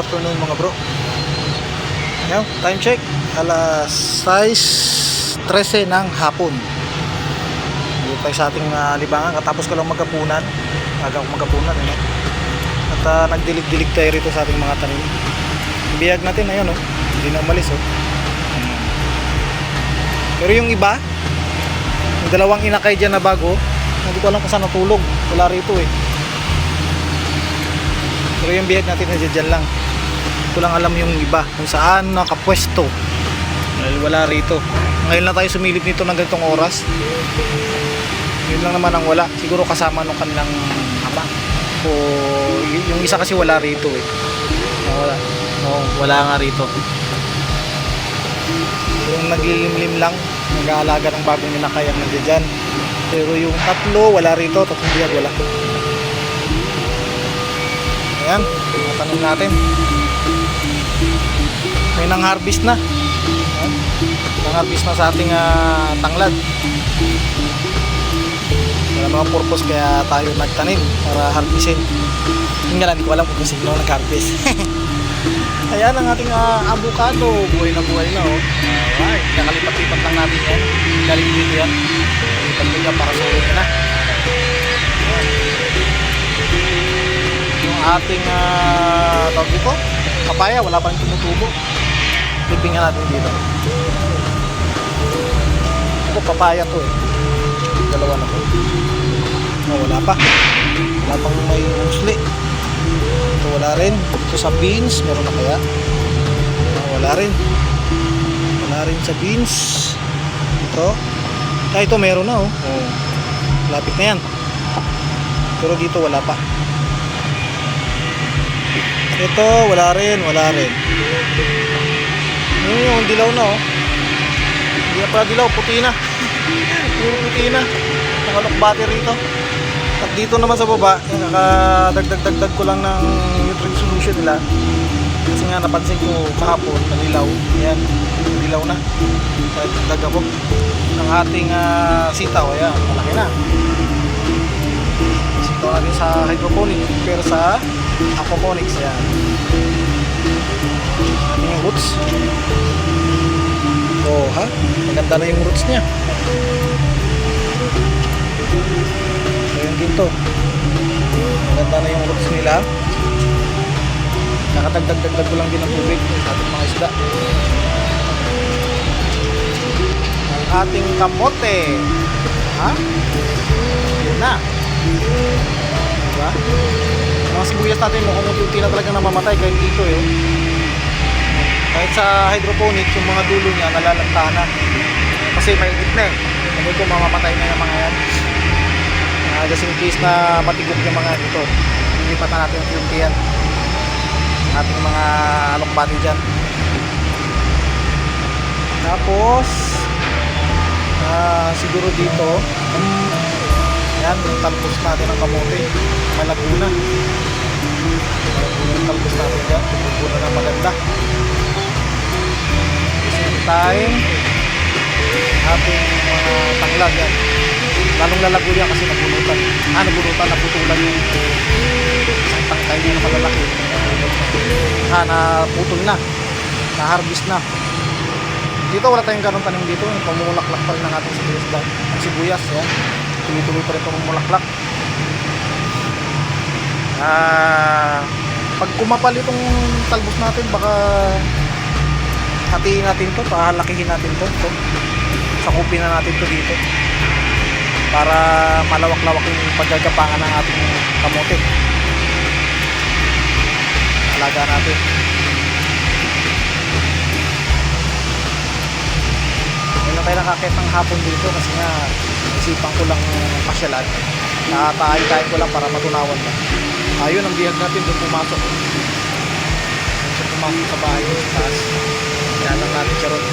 Afternoon mga bro. Yan, time check. Alas 6:13 ng hapon. Dito tayo sa ating libangan. Katapos ko lang magkapunan. Aga ako magkapunan. At nagdilig-dilig tayo rito sa ating mga tanim. Biyag natin na yun. Hindi na umalis. Pero yung iba, yung dalawang inakay dyan na bago, hindi ko alam kung saan natulog. Wala rito Pero yung biyag natin na dyan lang. Ito lang alam yung iba kung saan nakapwesto. Wala rito. Ngayon lang tayo sumilip nito ng ganitong oras. Yun lang naman ang wala. Siguro kasama nung kanilang ama. O yung isa kasi wala rito wala nga rito. Yung naglilimlim lang, nag-aalaga ng bagong inakay ang nandiyan. Pero yung tatlo wala rito, tatlong biyag wala. Ayan, tanim natin. May nang-harvest na. Ayan, nang-harvest na sa ating tanglad. Wala mga purpose kaya tayo nagtanim para harvestin. Yung nga lang, hindi ko alam kung sino nag-harvest. Ayan ang ating avocado. Buhay na alright, nakalipat-lipat lang natin yan. Galing dito yan. Lipat-lipat para sulit na. Yung ating tawag dito, papaya, wala pa rin tumutubo. Pipingan natin dito. Ito papaya to dalawa na to. Wala pa. Wala pang may musli. Ito wala rin. Ito sa beans, meron na kaya? Wala rin. Wala rin sa beans. Ito. Ito meron na lapit na yan. Pero dito wala pa. Ito wala rin. Yung dilaw na Hindi na pala dilaw, puti na. Puro puti na. Nakalokbate rito. At dito naman sa baba, nakadagdag ko lang ng nutrient solution nila. Kasi nga napansin ko kahapon, nalilaw. Ayan, dilaw na. Kaya dagdag ako ng ating sitaw. Ayan, malaki na. Sitaw natin sa hydroponic. Pero sa aquaponics, ayan. Ano yung roots? Maganda na yung roots niya. Ayan dito. Maganda na yung roots nila. Nakadagdag ko lang din ng tubig sa ating mga isda. Ang ating kamote. Yun na. Diba? Mga sibuyas natin mukhang unti na talaga namamatay kahit dito kahit sa hydroponics yung mga dulo niya nalalagtahan na kasi may init na hindi ko mamamatay na yung mga yan. Just in case na matigok yung mga ito, ilipat na natin yung yan ating mga alokbati dyan. Tapos siguro dito yan yung talpos natin ng kamote, malaguna yung talpos natin dyan, malaguna na maganda. Same time ating mga tanglad yan, lalong lalago yan kasi naputulan yung isang tangkay din na malalaki. Naputol na, na-harvest na. Dito wala tayong ganong tanim dito, pamulaklak pa rin ng ating sibuyas yan. Tuloy-tuloy pa rin pamulaklak. Pag kumapal itong talbos natin, baka hatiin natin to, pahalakihin natin to. Sakupin na natin to dito para malawak-lawak yung paggagapangan ng ating kamote. Alaga natin. Ngayon lang tayo nakakit ng hapon dito kasi nga isipan ko lang pasyalan. Nakatahay-tahay ko lang para matunawan lang. Ayun ang bihag natin doon pumasok. Doon siya pumasok sa bahay sa taas. Kaya lang natin siya ron.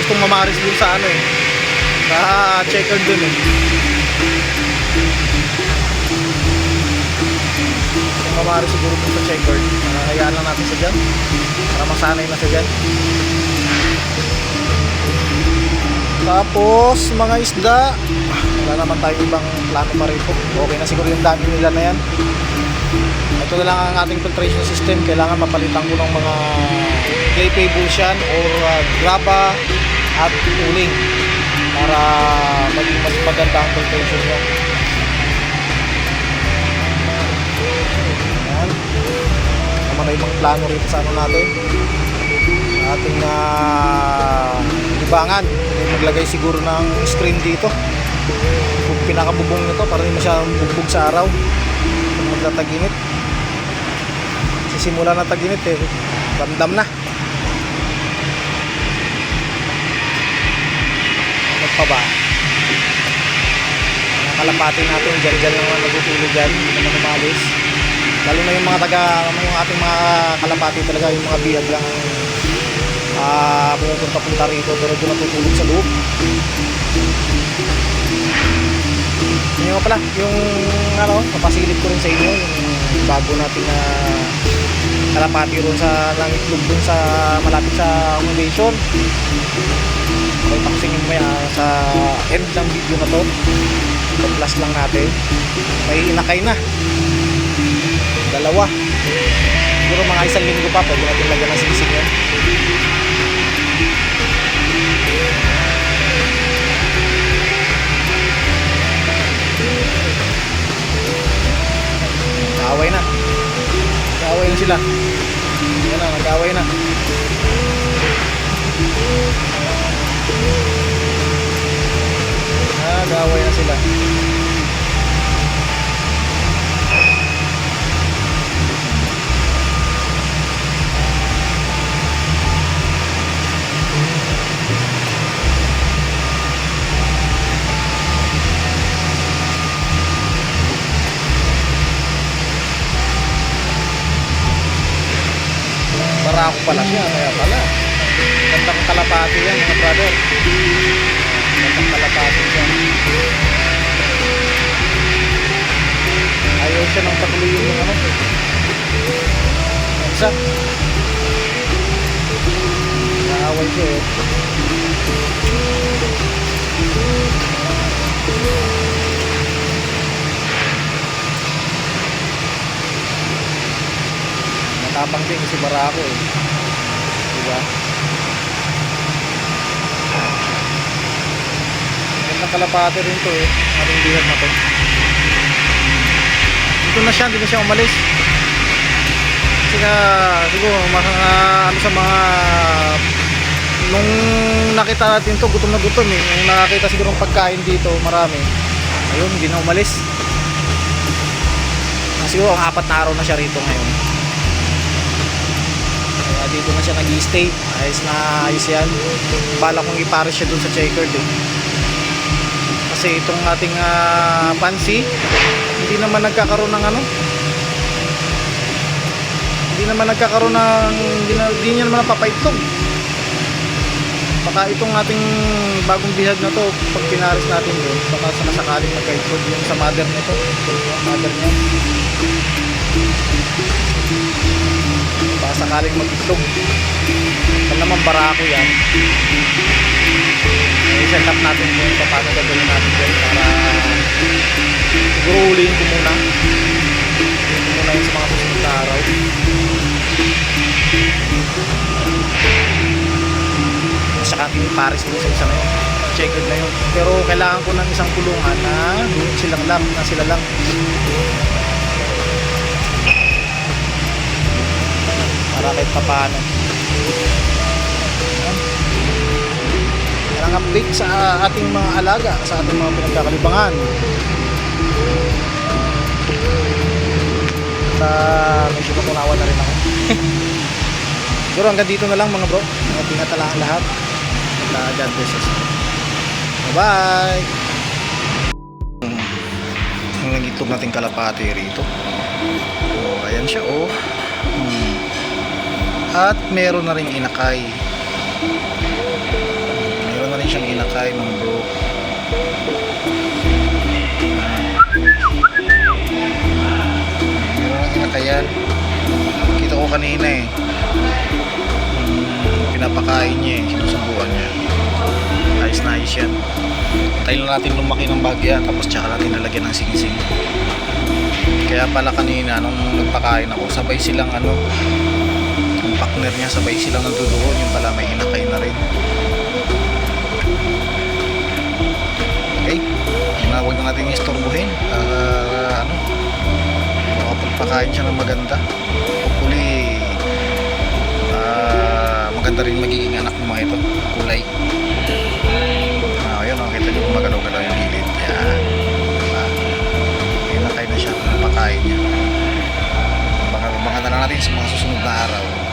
Gustong mamaris dun sa sa checker dun Gustong mamaris siguro dun sa checker. Hayaan lang natin sa dyan para masanay na sa dyan. Tapos mga isda, wala naman tayo ibang plano pa rito. Okay na siguro yung dami nila na yan. Ito na lang ang ating filtration system. Kailangan mapalitan ko ng mga clay pebbles yan or graba at uling para maging mas maganda ang filtration nyo. Ayan. Naman na ibang plano rito sa ano natin, ating libangan. Maglagay siguro ng screen dito, pinakabubong nito para hindi masyadong bugbog sa araw kung magtataginit. Sisimula na taginit eh, ramdam na. Ano pa ba? Ang kalapati natin dyan naman natutulog dyan, hindi naman umalis. Lalo na yung yung ating mga kalapati talaga, yung mga bihag lang pumupunta rito, pero doon natutulog sa loob. Yun nga pala, yung papasilip ko rin sa inyo yung bago natin na kalapati ron sa langitlog dun sa malapit sa accommodation. Okay, paksingin mo yan sa end ng video na to. Plus lang natin, may inakay na dalawa. Siguro mga isang linggo pa pwede natin lagyan ng singsing yan. Nag-away na sila. Yan na, nag-away na. Nag-away na sila. Barako pala siya, kaya pala gandang kalapati yan mga brother. Gandang kalapati siya. Ayaw siya ng patuloyin yung ano, isa naaway siya eh. Matapang din si Barako eh, diba? Gandang kalapati rin to eh, ating bihag na to. Dito na siya, hindi na siya umalis. Kasi nga siguro ano sa mga nung nakita natin to, gutom na gutom eh. Nung nakakita siguro ng pagkain dito marami, ayun, hindi na umalis. Siguro ang 4 na araw na siya rito ngayon. Dito na siya nag-i-stay. Ayos yan. Bala kong ipares siya dun sa checkered eh. Kasi itong ating fancy, hindi naman nagkakaroon ng ano, hindi niya naman napapaitlog. Baka itong ating bagong bihag na to, pag pinares natin yun, baka sakaling magkaitlog yung sa mother nito, mother niya. Baka sakaling mag-itlog. Kung naman Barako yan, i-set up natin kung paano gagawin natin dyan para siguro huliin ko muna yun sa mga susunod na araw. Saka ating pares mo sa isa na yun, checkered na yun, pero kailangan ko ng isang kulungan na sila lang para kahit paano. Walang update sa ating mga alaga, sa ating mga pinagkakalibangan. Medyo natunawan na rin ako. Siguro hanggang dito na lang mga bro, mga tinatalaan lahat. God bless us. Bye bye. Ang nangitlog natin kalapati rito. Oh, ayan siya oh. At meron na rin inakay. Meron na rin siyang inakay mga bro. Meron na inakay yan. Kita ko kanina eh. Pinapakain niya eh. Sinusubukan niya. Ayos na ayos yan. Tayo lang natin lumaki ng bagya, tapos tsaka natin nalagyan ng singsing. Kaya pala kanina nung nagpakain ako, sabay silang yung partner niya, sabay silang nandudoon, yung pala may inakay na rin. Okay, huwag na natin istorbohin para makapagpakain siya ng maganda. Hopefully maganda rin magiging anak ng mga ito, kulay. Ayun, kita nyo magalaw-galaw yung gilid. Yan, inakay na siya, pakain niya. Abangan na lang natin sa mga susunod na araw.